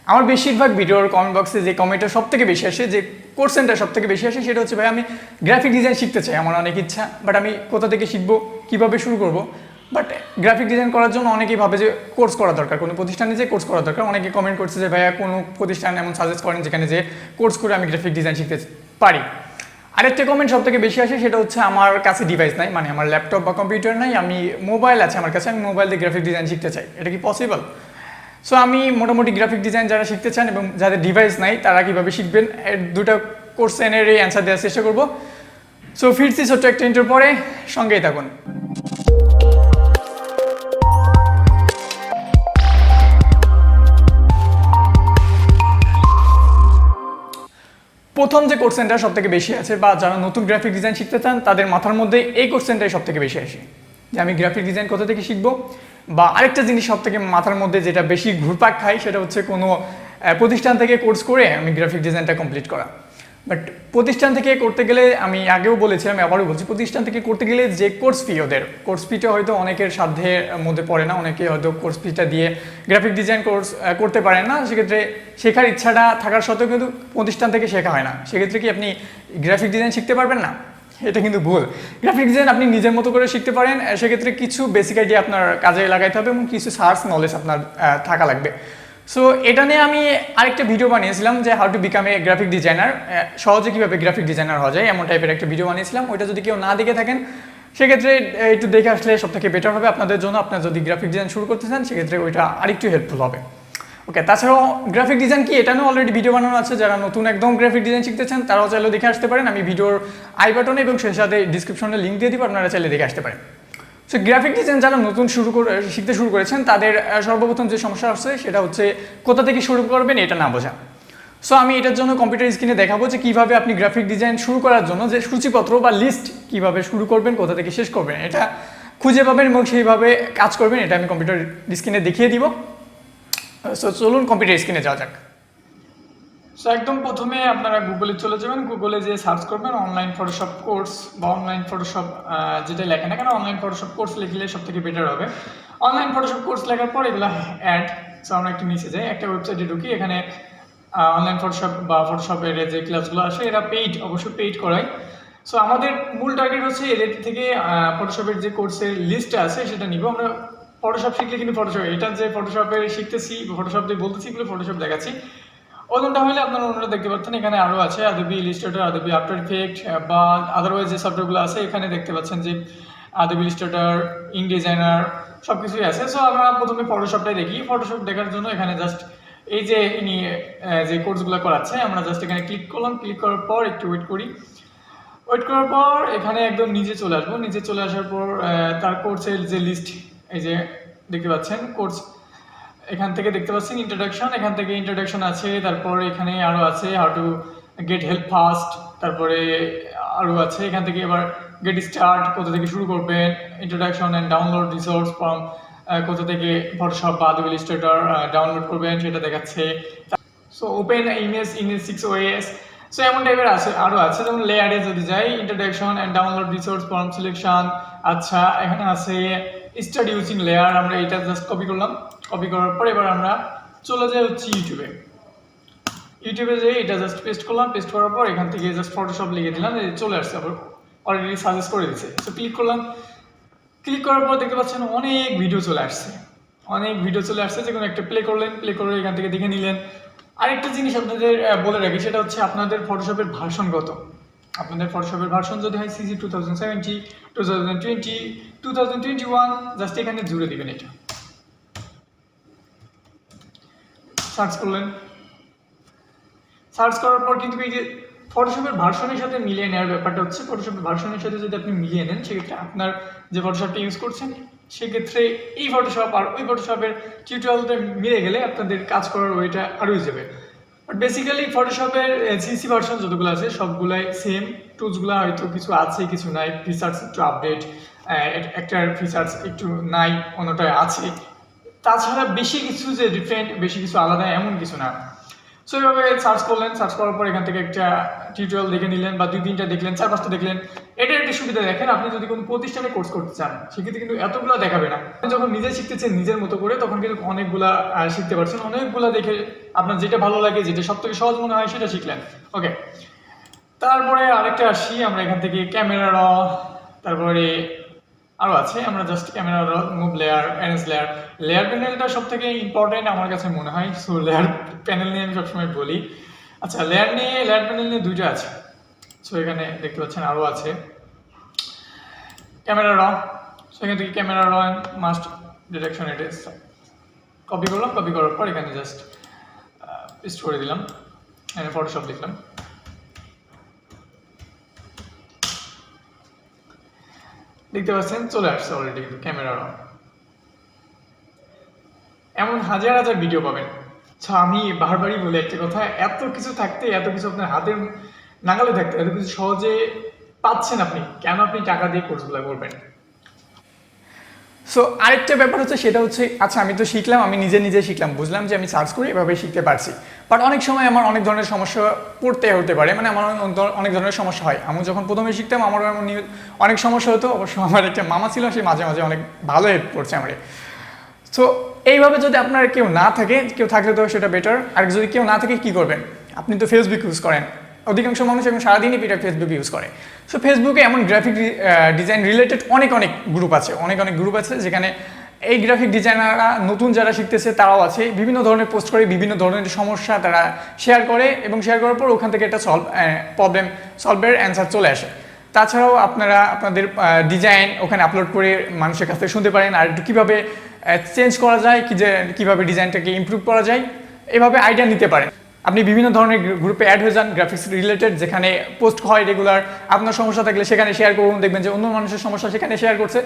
আমার বেশিরভাগ ভিডিওর কমেন্ট বক্সে যে কমেন্টটা সবথেকে বেশি আসে, যে কোশ্চেনটা সবথেকে বেশি আসে, সেটা হচ্ছে ভাই আমি গ্রাফিক ডিজাইন শিখতে চাই, আমার অনেক ইচ্ছা, বাট আমি কোথা থেকে শিখবো, কীভাবে শুরু করব। বাট গ্রাফিক ডিজাইন করার জন্য অনেকেই ভাবে যে কোর্স করা দরকার, কোনো প্রতিষ্ঠানে যে কোর্স করা দরকার। অনেকে কমেন্ট করছে যে ভাইয়া কোনো প্রতিষ্ঠান এমন সাজেস্ট করেন যেখানে যে কোর্স করে আমি গ্রাফিক ডিজাইন শিখতে পারি। আরেকটা কমেন্ট সবথেকে বেশি আসে, সেটা হচ্ছে আমার কাছে ডিভাইস নাই, মানে আমার ল্যাপটপ বা কম্পিউটার নাই, আমি মোবাইল আছে আমার কাছে, আমি মোবাইল দিয়ে গ্রাফিক ডিজাইন শিখতে চাই, এটা কি পসিবল? সো আমি মোটামুটি গ্রাফিক ডিজাইন যারা শিখতে চান এবং যাদের ডিভাইস নাই তারা কীভাবে শিখবেন, এর দুটো কোশ্চেনের এই অ্যান্সার দেওয়ার চেষ্টা করবো। সো ফিরছি ছোট্ট একটা ইন্টার পরে, সঙ্গেই থাকুন। প্রথম যে কোশ্চেনটা সব থেকে বেশি আছে, বা যারা নতুন গ্রাফিক ডিজাইন শিখতে চান তাদের মাথার মধ্যে এই কোশ্চেনটাই সব থেকে বেশি আসে, যে আমি গ্রাফিক ডিজাইন কোথা থেকে শিখবো। বা আরেকটা জিনিস সব থেকে মাথার মধ্যে যেটা বেশি ঘুরপাক খায়, সেটা হচ্ছে কোনো প্রতিষ্ঠান থেকে কোর্স করে আমি গ্রাফিক ডিজাইনটা কমপ্লিট করা। বাট প্রতিষ্ঠান থেকে করতে গেলে, আমি আগেও বলেছিলাম, আবারও বলছি, প্রতিষ্ঠান থেকে করতে গেলে যে কোর্স ফি, ওদের কোর্স ফিটা হয়তো অনেকের সাধ্যের মধ্যে পড়ে না, অনেকে হয়তো কোর্স ফিটা দিয়ে গ্রাফিক ডিজাইন কোর্স করতে পারেন না। সেক্ষেত্রে শেখার ইচ্ছাটা থাকার সত্ত্বেও কিন্তু প্রতিষ্ঠান থেকে শেখা হয় না। সেক্ষেত্রে কি আপনি গ্রাফিক ডিজাইন শিখতে পারবেন না? এটা কিন্তু ভুল। গ্রাফিক ডিজাইন আপনি নিজের মতো করে শিখতে পারেন। সেক্ষেত্রে কিছু বেসিক আইডিয়া আপনার কাজে লাগাইতে হবে এবং কিছু সার্চ নলেজ আপনার থাকা লাগবে। সো এটা নিয়ে আমি আরেকটা ভিডিও বানিয়েছিলাম, যে how to become a graphic designer, সহজে কীভাবে গ্রাফিক ডিজাইনার হওয়া যায়, এমন টাইপের একটা ভিডিও বানিয়েছিলাম। ওইটা যদি কেউ না দেখে থাকেন, সেক্ষেত্রে একটু দেখে আসলে সব থেকে বেটার হবে আপনাদের জন্য। আপনার যদি গ্রাফিক ডিজাইন শুরু করতে চান, সেক্ষেত্রে ওইটা আরেকটু হেল্পফুল হবে। ওকে, তাছাড়াও গ্রাফিক ডিজাইন কি, এটা নিয়েও অলরেডি ভিডিও বানানো আছে। যারা নতুন একদম গ্রাফিক ডিজাইন শিখতে চান তারাও চাইলে দেখে আসতে পারেন। আমি ভিডিওর আই বাটনে এবং সেই সাথে ডিসক্রিপশনে লিঙ্ক দিয়ে দিব, আপনারা চাইলে দেখে আসতে পারেন। সো গ্রাফিক ডিজাইন যারা নতুন শিখতে শুরু করেছেন, তাদের সর্বপ্রথম যে সমস্যা আসছে সেটা হচ্ছে কোথা থেকে শুরু করবেন এটা না বোঝা। সো আমি এটার জন্য কম্পিউটার স্ক্রিনে দেখাবো যে কীভাবে আপনি গ্রাফিক ডিজাইন শুরু করার জন্য যে সূচিপত্র বা লিস্ট কীভাবে শুরু করবেন, কোথা থেকে শেষ করবেন, এটা খুঁজে পাবেন এবং সেইভাবে কাজ করবেন। এটা আমি কম্পিউটার স্ক্রিনে দেখিয়ে দিব। সো চলুন কম্পিউটার স্ক্রিনে যাওয়া যাক। সো একদম প্রথমে আপনারা গুগলে চলে যাবেন, গুগলে যে সার্চ করবেন অনলাইন ফটোশপ কোর্স বা অনলাইন ফটোশপ, যেটা লেখে না কেন অনলাইন ফটোশপ কোর্স লিখলে সব থেকে বেটার হবে। অনলাইন ফটোশপ কোর্স লেখার পর এগুলো অ্যাড। সো আমরা একটু নিচে যাই, একটা ওয়েবসাইটে ঢুকি। এখানে অনলাইন ফটোশপ বা ফটোশপের যে ক্লাসগুলো আসে, এরা পেইড, অবশ্যই পেইড করায়। সো আমাদের মূল টার্গেট হচ্ছে এদের থেকে ফটোশপের যে কোর্সের লিস্টটা আছে সেটা নিব আমরা। ফটোশপ শিখলে কিন্তু ফটোশপ, এটা যে ফটোশপে শিখতেছি, ফটোশপ দিয়ে বলতেছি, এগুলো ফটোশপ দেখাচ্ছি। ওজনটা হলে আপনারা অন্যরা দেখতে পাচ্ছেন, এখানে আরও আছে আদবি ইলাস্ট্রেটর, আদবি আফটার ইফেক্ট বা আদারওয়াইজ যে সফটওয়্যারগুলো আছে এখানে দেখতে পাচ্ছেন যে আদবি ইলাস্ট্রেটর, ইনডিজাইনার সব কিছুই আছে। সো আমরা প্রথমে ফটোশপটাই দেখি। ফটোশপ দেখার জন্য এখানে জাস্ট এই যে ইনি যে কোর্সগুলো করাচ্ছে, আমরা জাস্ট এখানে ক্লিক করলাম। ক্লিক করার পর একটু ওয়েট করি। ওয়েট করার পর এখানে একদম নিচে চলে আসবো। নিচে চলে আসার পর তার কোর্সের যে লিস্ট, এই যে দেখতে পাচ্ছেন কোর্স, এখান থেকে দেখতে পাচ্ছেন ইন্ট্রোডাকশন, এখান থেকে ইন্ট্রোডাকশন আছে। তারপর এখানে আরও আছে how to get help fast, তারপরে আরও আছে। এখান থেকে এবার গেট স্টার্ট, কোথা থেকে শুরু করবেন, introduction and download resource from, কোথা থেকে ফটোশপ বা আদবি ইলাস্ট্রেটর ডাউনলোড করবেন সেটা দেখাচ্ছে। So open image in 6 OS, so এমন টাইপের আছে, আরও আছে। যেমন লেয়ারে যদি যাই, introduction and download resource from selection. আচ্ছা, এখানে আছে স্টার্ট ইউজিং লেয়ার, আমরা এটা জাস্ট কপি করলাম। কপি করার পর এবার আমরা চলে যাই হচ্ছে ইউটিউবে। ইউটিউবে যাই, এটা জাস্ট পেস্ট করলাম। পেস্ট করার পর এখান থেকে জাস্ট ফটোশপ লিখে দিলাম, চলে আসছে, আবার অলরেডি সাজেস্ট করে দিচ্ছে। সো ক্লিক করলাম। ক্লিক করার পর দেখতে পাচ্ছেন অনেক ভিডিও চলে আসছে, অনেক ভিডিও চলে আসছে। যে কোনো একটা প্লে করলেন, প্লে করে এখান থেকে দেখে নিলেন। আরেকটা জিনিস আপনাদের বলে রাখি, সেটা হচ্ছে আপনাদের ফটোশপের ভার্সন কত। আপনাদের ফটোশপের ভার্সন যদি হয় CC 2070, 2020, 2021, জাস্ট এখানে জুড়ে দিবেন। এটা সার্চ করলেন। সার্চ করার পর কিন্তু এই যে ফটোশপের ভার্সনের সাথে মিলিয়ে নেওয়ার ব্যাপারটা হচ্ছে, ফটোশপের ভার্সনের সাথে যদি আপনি মিলিয়ে নেন, সেক্ষেত্রে আপনার যে ফটোশপটা ইউজ করছেন, সেক্ষেত্রে এই ফটোশপ আর ওই ফটোশপের টিউটোরিয়ালটা মিলে গেলে আপনাদের কাজ করার ওয়েটা আরও যাবে। বাট বেসিক্যালি ফটোশপের সিসি ভার্সন যতগুলো আছে সবগুলাই সেম। টুলসগুলো হয়তো কিছু আছে, কিছু নাই, ফিচার্স একটু আপডেট, একটা ফিচার্স একটু নাই, অন্যটায় আছে। তাছাড়া বেশি কিছু যে ডিফারেন্ট, বেশি কিছু আলাদা এমন কিছু না। সো এইভাবে সার্চ করলেন, সার্চ করার পর এখান থেকে একটা টিউটোরিয়াল দেখে নিলেন বা 2-3টা দেখলেন, 4-5টা দেখলেন। এটার একটা সুবিধা দেখেন, আপনি যদি কোনো প্রতিষ্ঠানে কোর্স করতে চান সেক্ষেত্রে কিন্তু এতগুলো দেখাবে না। আপনি যখন নিজে শিখতেছেন নিজের মতো করে, তখন কিন্তু অনেকগুলা শিখতে পারছেন। অনেকগুলা দেখে আপনার যেটা ভালো লাগে, যেটা সব থেকে সহজ মনে হয় সেটা শিখলেন। ওকে, তারপরে আরেকটা আসি আমরা এখান থেকে ক্যামেরা র, তারপরে আরও আছে। আমরা জাস্ট ক্যামেরা র, move layer, NS layer, layer প্যানেলটা সব থেকে ইম্পর্টেন্ট আমার কাছে মনে হয়। সো লেয়ার প্যানেল নিয়ে আমি সবসময় বলি। আচ্ছা, লেয়ার প্যানেল নিয়ে 2টা আছে। সো এখানে দেখতে পাচ্ছেন আরও আছে ক্যামেরা র। সেখান থেকে ক্যামেরা র অ্যান্ড মাস্ট ডিটেকশন, এটা কপি করলাম। কপি করার পর এখানে জাস্ট পেস্ট করে দিলাম, এখানে ফটোশপ লিখলাম। দেখতে পাচ্ছেন চলে আসছে অলরেডি কিন্তু ক্যামেরা র। এমন হাজার হাজার ভিডিও পাবেন। আচ্ছা, আমি বারবারই বলি একটা কথা, এত কিছু থাকতে, এত কিছু আপনার হাতের নাগালে থাকতে, এত কিছু সহজে পাচ্ছেন আপনি, কেন আপনি টাকা দিয়ে কোর্সগুলো করবেন? সো আরেকটা ব্যাপার হচ্ছে, সেটা হচ্ছে আচ্ছা আমি তো শিখলাম, আমি নিজে শিখলাম, বুঝলাম যে আমি সার্চ করে এভাবে শিখতে পারছি, বাট অনেক সময় আমার অনেক ধরনের সমস্যা পড়তে হতে পারে, মানে আমার অনেক ধরনের সমস্যা হয়। আমি যখন প্রথমে শিখতাম আমার অনেক সমস্যা হতো। অবশ্য আমার একটা মামা ছিল, সে মাঝে মাঝে অনেক ভালো হেল্প করছে আমার। সো এইভাবে যদি আপনার কেউ না থাকে, কেউ থাকলে তো সেটা বেটার। আর যদি কেউ না থাকে কী করবেন? আপনি তো ফেসবুক ইউজ করেন, অধিকাংশ মানুষ এখন সারাদিনই ফেসবুক ইউজ করে। সো ফেসবুকে এমন গ্রাফিক ডিজাইন রিলেটেড অনেক গ্রুপ আছে, অনেক গ্রুপ আছে, যেখানে এই গ্রাফিক ডিজাইনাররা নতুন যারা শিখতেছে তারাও আছে, বিভিন্ন ধরনের পোস্ট করে, বিভিন্ন ধরনের সমস্যা তারা শেয়ার করে, এবং শেয়ার করার পর ওখান থেকে একটা প্রবলেম সলভের অ্যান্সার চলে আসে। তাছাড়াও আপনারা আপনাদের ডিজাইন ওখানে আপলোড করে মানুষের কাছ থেকে শুনতে পারেন, আর একটু কীভাবে চেঞ্জ করা যায়, কীভাবে ডিজাইনটাকে ইমপ্রুভ করা যায়, এভাবে আইডিয়া নিতে পারেন। আপনি বিভিন্ন ধরনের গ্রুপে অ্যাড হয়ে যান গ্রাফিক্স রিলেটেড, যেখানে পোস্ট হয় রেগুলার। আপনার সমস্যা থাকলে সেখানে শেয়ার করুন, দেখবেন যে অন্য মানুষের সমস্যা সেখানে শেয়ার করছে।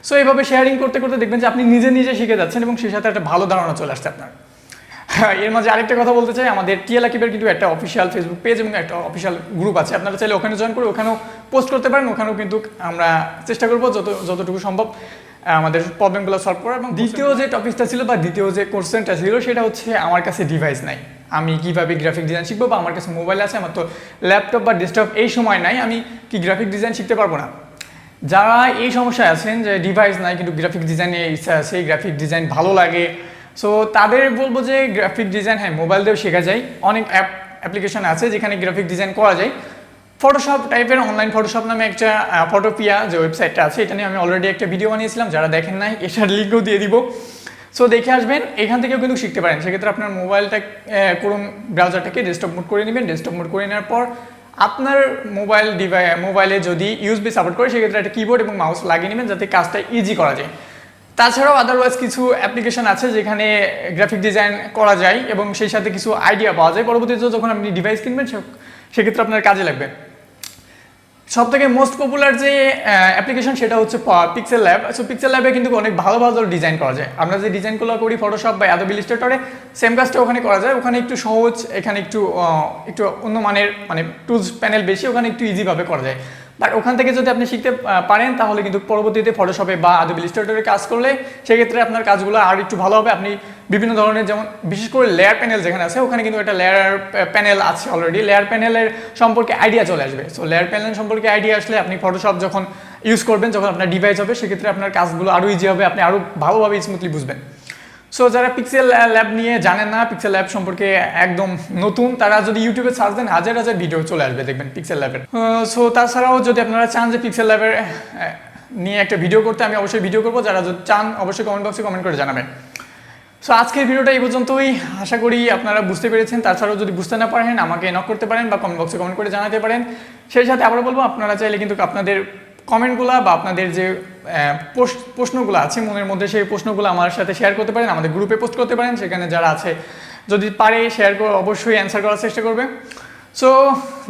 সো এইভাবে শেয়ারিং করতে করতে দেখবেন যে আপনি নিজে শিখে যাচ্ছেন, এবং সেই সাথে একটা ভালো ধারণা চলে আসছে আপনার। এর মাঝে আরেকটা কথা বলতে চাই, আমাদের AKIB কিন্তু একটা অফিসিয়াল ফেসবুক পেজ এবং একটা অফিসিয়াল গ্রুপ আছে। আপনারা চাইলে ওখানে জয়েন করে ওখানেও পোস্ট করতে পারেন। ওখানেও কিন্তু আমরা চেষ্টা করবো যতটুকু সম্ভব আমাদের প্রবলেমগুলো সলভ করা। এবং দ্বিতীয় যে টপিকটা ছিল বা দ্বিতীয় যে কোশ্চেনটা ছিল, সেটা হচ্ছে আমার কাছে ডিভাইস নাই, আমি কীভাবে গ্রাফিক ডিজাইন শিখবো, বা আমার কাছে মোবাইল আছে, আমার তো ল্যাপটপ বা ডেস্কটপ এই সময় নাই, আমি কি গ্রাফিক ডিজাইন শিখতে পারবো না? যারা এই সমস্যায় আছেন যে ডিভাইস নাই কিন্তু গ্রাফিক ডিজাইনে ইচ্ছা আছে, গ্রাফিক ডিজাইন ভালো লাগে, সো তাদের বলবো যে গ্রাফিক ডিজাইন হ্যাঁ মোবাইল দিয়েও শেখা যায়। অনেক অ্যাপ্লিকেশন আছে যেখানে গ্রাফিক ডিজাইন করা যায়। ফটোশপ টাইপের অনলাইন ফটোশপ নামে একটা ফটোপিয়া যে ওয়েবসাইটটা আছে, এটা নিয়ে আমি অলরেডি একটা ভিডিও বানিয়েছিলাম, যারা দেখেন নাই এটার লিঙ্কও দিয়ে দিব। সো দেখে আসবেন, এখান থেকেও কিন্তু শিখতে পারেন। সেক্ষেত্রে আপনার মোবাইলটা করুন, ব্রাউজারটাকে ডেস্কটপ মোড করে নেবেন। ডেস্কটপ মোড করে নেওয়ার পর আপনার মোবাইলে যদি ইউএসবি সাপোর্ট করে, সেক্ষেত্রে একটা কিবোর্ড এবং মাউস লাগিয়ে নেবেন, যাতে কাজটা ইজি করা যায়। তাছাড়াও আদারওয়াইজ কিছু অ্যাপ্লিকেশন আছে যেখানে গ্রাফিক ডিজাইন করা যায়, এবং সেই সাথে কিছু আইডিয়া পাওয়া যায়। পরবর্তীতে যখন আপনি ডিভাইস কিনবেন সেক্ষেত্রে আপনার কাজে লাগবে। সবথেকে মোস্ট পপুলার যে অ্যাপ্লিকেশন সেটা হচ্ছে PIXELLAB। সো PIXELLAB-এ কিন্তু অনেক ভালো ডিজাইন করা যায়। আমরা যে ডিজাইনগুলো করি ফটোশপ বা অ্যাডোবি ইলাস্ট্রেটরে, সেম কাজটা ওখানে করা যায়। ওখানে একটু সহজ, এখানে একটু অন্য মানের, মানে টুলস প্যানেল বেশি, ওখানে একটু ইজিভাবে করা যায়। বাট ওখান থেকে যদি আপনি শিখতে পারেন, তাহলে কিন্তু পরবর্তীতে ফটোশপে বা অ্যাডোবি ইলাস্ট্রেটরে কাজ করলে সেক্ষেত্রে আপনার কাজগুলো আর একটু ভালো হবে। আপনি বিভিন্ন ধরনের, যেমন বিশেষ করে লেয়ার প্যানেল যেখানে আছে, ওখানে কিন্তু একটা লেয়ার প্যানেল আছে অলরেডি, লেয়ার প্যানেলের সম্পর্কে আইডিয়া চলে আসবে। সো লেয়ার প্যানেল সম্পর্কে আইডিয়া আসলে আপনি ফটোশপ যখন ইউজ করবেন, যখন আপনার ডিভাইস হবে, সেক্ষেত্রে আপনার কাজগুলো আরও ইজি হবে, আপনি আরও ভালোভাবে স্মুথলি বুঝবেন। সো যারা PIXELLAB নিয়ে জানেন না, PIXELLAB সম্পর্কে একদম নতুন, তারা যদি ইউটিউবে সার্চ দেন হাজার হাজার ভিডিও চলে আসবে, দেখবেন PIXELLAB-এর। সো তাছাড়াও যদি আপনারা চান যে PIXELLAB-এর নিয়ে একটা ভিডিও করতে, আমি অবশ্যই ভিডিও করবো। যারা যদি চান অবশ্যই কমেন্ট বক্সে কমেন্ট করে জানাবেন। সো আজকের ভিডিওটা এই পর্যন্তই, আশা করি আপনারা বুঝতে পেরেছেন। তাছাড়াও যদি বুঝতে না পারেন আমাকে নক করতে পারেন বা কমেন্ট বক্সে কমেন্ট করে জানাতে পারেন। সেই সাথে আবার বলবো, আপনারা চাইলে কিন্তু আপনাদের কমেন্টগুলো বা আপনাদের যে প্রশ্নগুলো আছে মনের মধ্যে, সেই প্রশ্নগুলো আমার সাথে শেয়ার করতে পারেন, আমাদের গ্রুপে পোস্ট করতে পারেন। সেখানে যারা আছে যদি পারে শেয়ার করে অবশ্যই অ্যান্সার করার চেষ্টা করবে। সো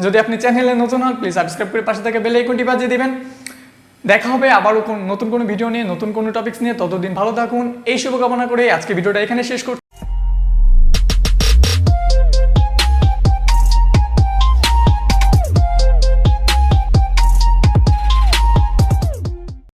যদি আপনি চ্যানেলে নতুন হন, প্লিজ সাবস্ক্রাইব করে পাশে থেকে বেল আইকনটি বাজিয়ে দেবেন। দেখা হবে আবারও নতুন কোনো ভিডিও নিয়ে, নতুন কোনো টপিকস নিয়ে। ততদিন ভালো থাকুন, এই শুভকামনা করে আজকে ভিডিওটা এখানে শেষ করছি।